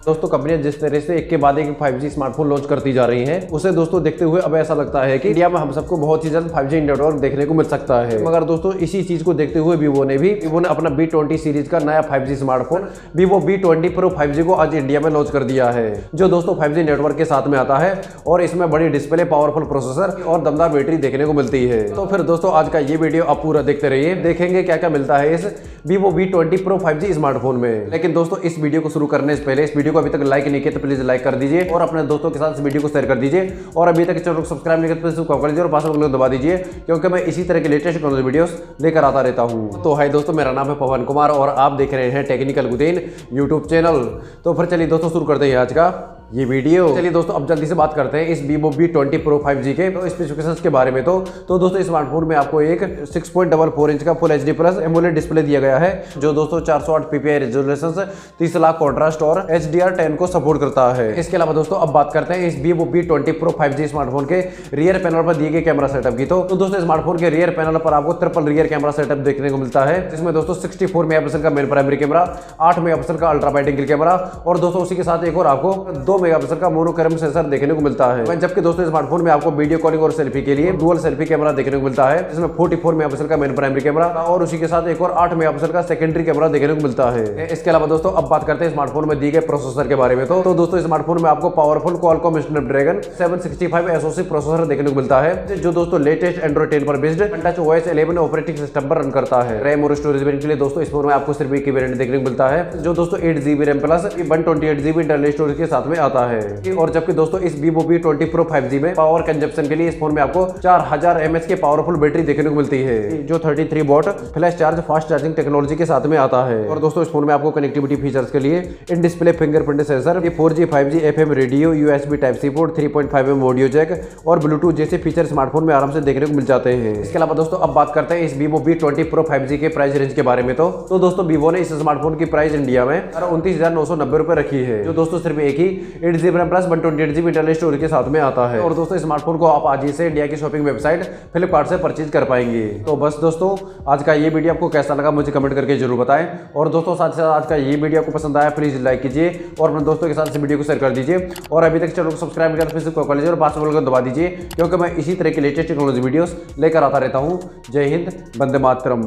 दोस्तों कंपनियां जिस तरह से एक के बाद एक 5G स्मार्टफोन लॉन्च करती जा रही हैं, उसे दोस्तों देखते हुए अब ऐसा लगता है कि इंडिया में हम सबको बहुत ही जल्द 5G नेटवर्क देखने को मिल सकता है। मगर दोस्तों इसी चीज को देखते हुए वीवो ने अपना V20 सीरीज का नया 5G smartphone Vivo V20 Pro 5G को आज इंडिया में लॉन्च कर दिया है, जो दोस्तों 5G नेटवर्क के साथ में आता है और इसमें बड़ी डिस्प्ले, पावरफुल प्रोसेसर और दमदार बैटरी देखने को मिलती है। तो फिर दोस्तों आज का ये वीडियो आप पूरा देखते रहिए, देखेंगे क्या क्या मिलता है इस Vivo V20 Pro 5G smartphone में। लेकिन दोस्तों इस वीडियो को शुरू करने से पहले इस वीडियो को अभी तक लाइक नहीं किया तो प्लीज लाइक कर दीजिए और अपने दोस्तों के साथ इस वीडियो को शेयर कर दीजिए और अभी तक चैनल को सब्सक्राइब नहीं किया तो कर लीजिए और पास में दबा दीजिए, क्योंकि मैं इसी तरह के लेटेस्ट टेक्नोलॉजी वीडियोस लेकर आता रहता हूं। तो हाय दोस्तों, मेरा नाम है पवन कुमार और आप देख रहे हैं टेक्निकल गुदेन यूट्यूब चैनल। तो फिर चलिए दोस्तों शुरू करते हैं आज का ये वीडियो। चलिए दोस्तों अब जल्दी से बात करते हैं इस Vivo V20 Pro 5G के स्पेसिफिकेशंस के बारे में। तो दोस्तों स्मार्टफोन में आपको एक 6.44 इंच का full HD plus AMOLED display दिया गया है, जो दोस्तों 408 ppi रेजोल्यूशन, 30 लाख कॉन्ट्रास्ट और HDR10 को सपोर्ट करता है। इसके अलावा दोस्तों अब बात करते हैं इस Vivo V20 Pro 5G smartphone के रियर पैनल पर दिए गए कैमरा सेटअप की। तो दोस्तों स्मार्टफोन के रियर पैनल पर आपको ट्रिपल रियर कैमरा सेटअप देखने को मिलता है, जिसमें दोस्तों 64 मेगापिक्सल का मेन प्राइमरी कैमरा, 8 मेगापिक्सल का अल्ट्रा वाइड एंगल कैमरा और दोस्तों उसी के साथ एक और आपको 2 मेगापिक्सल का मोनोक्रॉम सेंसर देखने को मिलता है। जबकि दोस्तों स्मार्टफोन में आपको वीडियो कॉलिंग और सेल्फी के लिए डुअल सेल्फी कैमरा देखने को मिलता है, जिसमें 44 मेगापिक्सल का मेन प्राइमरी कैमरा और उसी के साथ एक और 8 मेगापिक्सल का सेकेंडरी कैमरा देखने को मिलता है। इसके अलावा दोस्तों अब बात करते हैं स्मार्टफोन में दिए गए प्रोसेसर के बारे में। तो दोस्तों स्मार्टफोन में आपको पावरफुल Qualcomm Snapdragon 765 प्रोसेसर देखने को मिलता है, जो दोस्तों लेटेस्ट Android 10 पर based Funtouch OS 11 operating system पर रन करता है। रैम और स्टोरेज वेरिएंट के लिए दोस्तों इस फोन में आपको सिर्फ एक ही वेरिएंट देखने को मिलता है, जो दोस्तों 8GB RAM plus 128GB internal storage के साथ में आता है। और जबकि दोस्तों इस Vivo V20 Pro 5G में पावर कंजप्शन के लिए इस फोन में आपको 4000 mAh के पावरफुल बैटरी देखने को मिलती है, जो 33 what flash charge fast charging technology के साथ में आता है। और दोस्तों इस फोन में आपको कनेक्टिविटी फीचर्स के लिए in display fingerprint sensor, 4G 5G FM radio, USB Type-C port, 3.5mm audio jack और ब्लूटूथ जैसे फीचर स्मार्टफोन में आराम से देखने को मिल जाते हैं। इसके अलावा दोस्तों अब बात करते हैं इस Vivo V20 Pro 5G के प्राइस रेंज के बारे में। तो दोस्तों Vivo ने इस स्मार्टफोन की प्राइस इंडिया में 29,990 रुपए रखी है, जो दोस्तों सिर्फ एक ही 8GB RAM plus 128GB internal storage के साथ में आता है। और दोस्तों स्मार्टफोन को आप आज ही से इंडिया की शॉपिंग वेबसाइट फ्लिपकार्ट से परचेज कर पाएंगे। तो बस दोस्तों आज का ये वीडियो आपको कैसा लगा मुझे कमेंट करके जरूर बताएं, और दोस्तों साथ ही साथ आज का ये वीडियो आपको पसंद आया प्लीज लाइक कीजिए और अपने दोस्तों के साथ इस वीडियो को शेयर कर दीजिए और अभी तक चैनल को सब्सक्राइब कर कर लीजिए और पास में को दबा दीजिए, क्योंकि मैं इसी तरह की लेटेस्ट टेक्नोलॉजी वीडियोस लेकर आता रहता हूं। जय हिंद, वंदे मातरम।